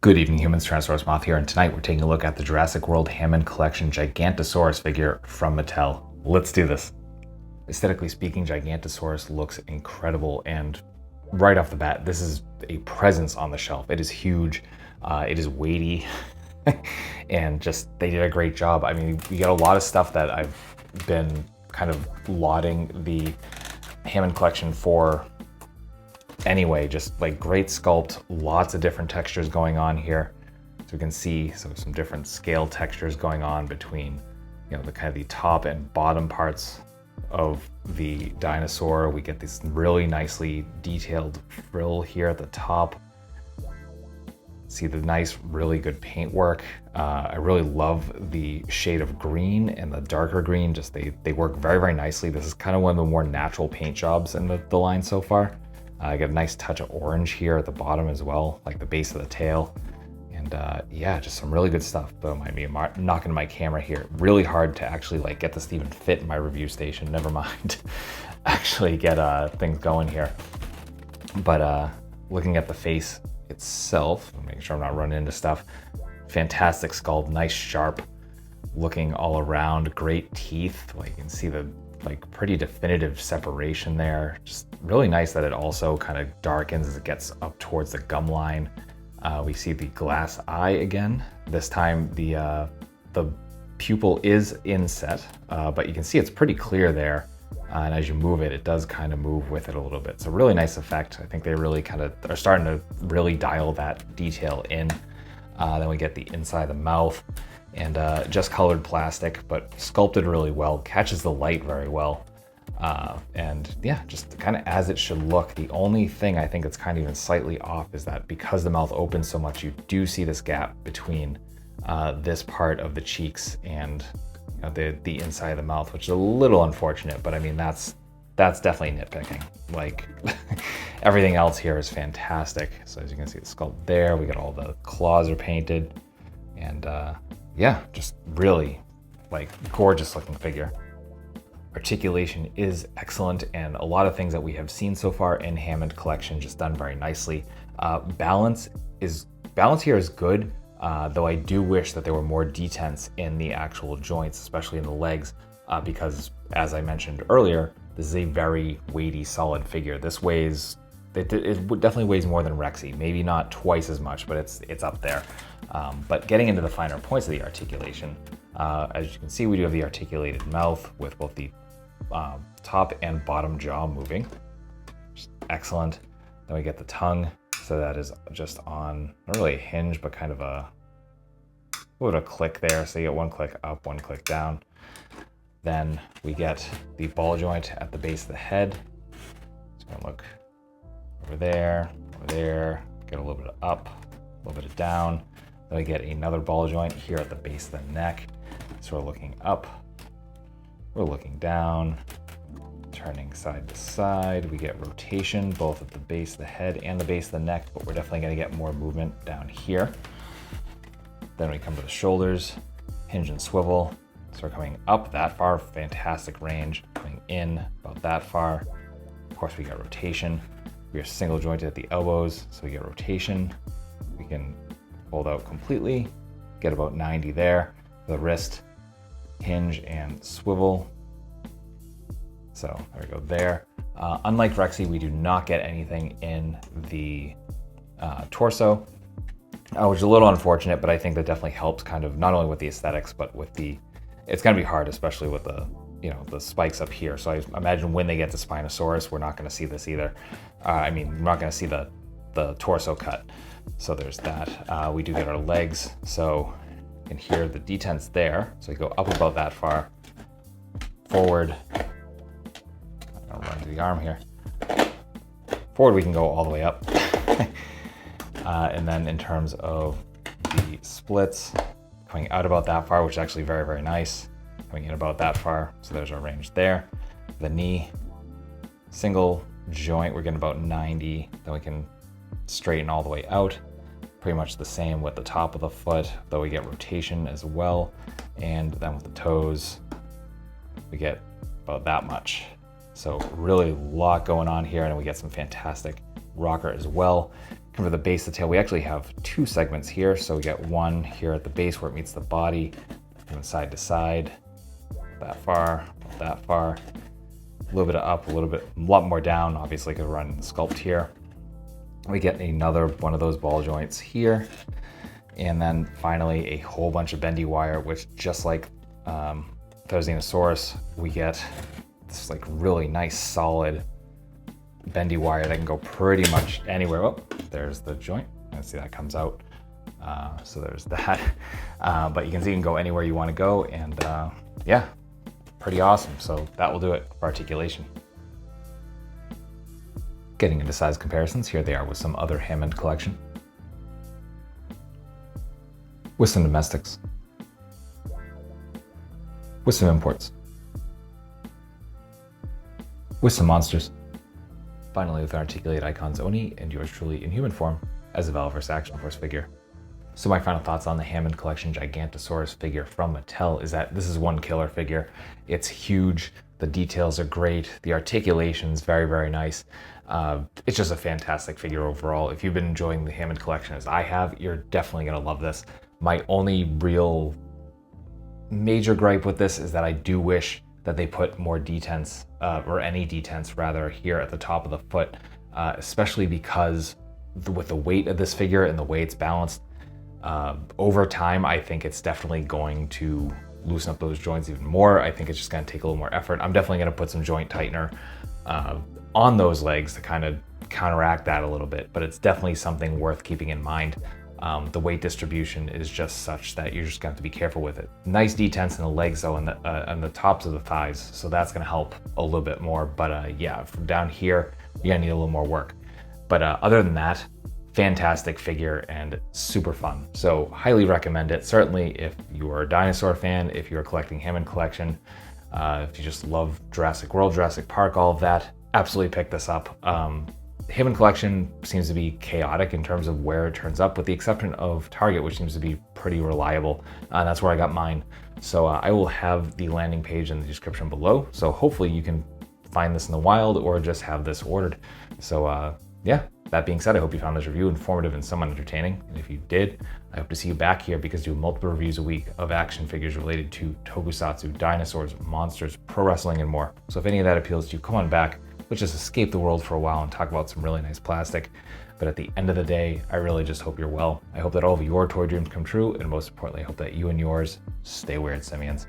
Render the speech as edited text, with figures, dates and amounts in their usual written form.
Good evening, humans. Tyrannosaurusmoth here, and tonight we're taking a look at the Jurassic World Hammond Collection Gigantosaurus figure from Mattel. Let's do this. Aesthetically speaking, Gigantosaurus looks incredible, and right off the bat, this is a presence on the shelf. It is huge, it is weighty, and just they did a great job. I mean, we got a lot of stuff that I've been kind of lauding the Hammond Collection for anyway, just like great sculpt, lots of different textures going on here. So we can see some different scale textures going on between, you know, the kind of the top and bottom parts of the dinosaur. We get this really nicely detailed frill here at the top. See the nice, really good paintwork. I really love the shade of green and the darker green. Just they work very, very nicely. This is kind of one of the more natural paint jobs in the line so far. I get a nice touch of orange here at the bottom as well, like the base of the tail. And yeah, just some really good stuff. Don't mind me knocking my camera here. Really hard to actually like get this to even fit in my review station. Never mind actually get things going here. But looking at the face itself, making sure I'm not running into stuff. Fantastic sculpt, nice sharp looking all around, great teeth. Like you can see the pretty definitive separation there. Just really nice that it also kind of darkens as it gets up towards the gum line. We see the glass eye again. This time the pupil is inset, but you can see it's pretty clear there. And as you move it, it does kind of move with it a little bit. So really nice effect. I think they really kind of are starting to really dial that detail in. Then we get the inside of the mouth. And just colored plastic, but sculpted really well, catches the light very well. And yeah, just kind of as it should look. The only thing I think that's kind of even slightly off is that because the mouth opens so much, you do see this gap between this part of the cheeks and, you know, the inside of the mouth, which is a little unfortunate, but I mean, that's definitely nitpicking. Like everything else here is fantastic. So as you can see the sculpt there, we got all the claws are painted, and yeah, just really like gorgeous looking figure. Articulation is excellent, and a lot of things that we have seen so far in Hammond Collection just done very nicely. Balance here is good, though I do wish that there were more detents in the actual joints, especially in the legs, because as I mentioned earlier, this is a very weighty, solid figure. This weighs, it definitely weighs more than Rexy, maybe not twice as much, but it's up there. But getting into the finer points of the articulation, as you can see, we do have the articulated mouth with both the top and bottom jaw moving. Just excellent. Then we get the tongue, so that is just on, not really a hinge, but kind of a little bit of click there. So you get one click up, one click down. Then we get the ball joint at the base of the head. It's gonna look over there, get a little bit of up, a little bit of down. Then we get another ball joint here at the base of the neck. So we're looking up, we're looking down, turning side to side. We get rotation both at the base of the head and the base of the neck, but we're definitely gonna get more movement down here. Then we come to the shoulders, hinge and swivel. So we're coming up that far, fantastic range, coming in about that far. Of course, we got rotation. We are single jointed at the elbows, so we get rotation. We can fold out completely, get about 90 there. The wrist, hinge and swivel. So there we go there. Unlike Rexy, we do not get anything in the torso, which is a little unfortunate, but I think that definitely helps kind of not only with the aesthetics, but with it's gonna be hard, especially with the, you know, the spikes up here. So I imagine when they get to Spinosaurus, we're not gonna see this either. I mean, we're not gonna see the torso cut. So there's that. We do get our legs. So you can hear the detents there. So we go up about that far, forward. I'm gonna run to the arm here. Forward, we can go all the way up. And then in terms of the splits, coming out about that far, which is actually very, very nice. Coming in about that far. So there's our range there. The knee, single joint, we're getting about 90. Then we can straighten all the way out. Pretty much the same with the top of the foot, though we get rotation as well. And then with the toes, we get about that much. So really a lot going on here, and we get some fantastic rocker as well. And for the base of the tail, we actually have two segments here. So we get one here at the base where it meets the body, from side to side, that far, a little bit up, a lot more down, obviously could run the sculpt here. We get another one of those ball joints here. And then finally a whole bunch of bendy wire, which just like Tyrannosaurus, we get this like really nice solid bendy wire that can go pretty much anywhere. Oh, there's the joint. Let's see, that comes out. So there's that. But you can see you can go anywhere you want to go, and yeah, pretty awesome. So that will do it for articulation. Getting into size comparisons, here they are with some other Hammond collection. With some domestics. With some imports. With some monsters. Finally, with Articulate Icons Oni and yours truly in human form as a Valorous Action Force figure. So my final thoughts on the Hammond Collection Gigantosaurus figure from Mattel is that this is one killer figure. It's huge, the details are great, the articulation's very, very nice. It's just a fantastic figure overall. If you've been enjoying the Hammond Collection as I have, you're definitely gonna love this. My only real major gripe with this is that I do wish that they put more detents, or any detents rather, here at the top of the foot, especially because with the weight of this figure and the way it's balanced, over time, I think it's definitely going to loosen up those joints even more. I think it's just gonna take a little more effort. I'm definitely gonna put some joint tightener on those legs to kind of counteract that a little bit, but it's definitely something worth keeping in mind. The weight distribution is just such that you're just gonna have to be careful with it. Nice detents in the legs though, and the tops of the thighs, so that's gonna help a little bit more. But yeah, from down here, you're gonna need a little more work. But other than that, fantastic figure and super fun. So highly recommend it. Certainly if you are a dinosaur fan, if you're collecting Hammond Collection, if you just love Jurassic World, Jurassic Park, all of that, absolutely pick this up. Hammond Collection seems to be chaotic in terms of where it turns up, with the exception of Target, which seems to be pretty reliable. That's where I got mine. So I will have the landing page in the description below. So hopefully you can find this in the wild or just have this ordered. So yeah, that being said, I hope you found this review informative and somewhat entertaining. And if you did, I hope to see you back here because I do multiple reviews a week of action figures related to tokusatsu, dinosaurs, monsters, pro wrestling, and more. So if any of that appeals to you, come on back. Let's just escape the world for a while and talk about some really nice plastic. But at the end of the day, I really just hope you're well. I hope that all of your toy dreams come true, and most importantly, I hope that you and yours stay weird, simians.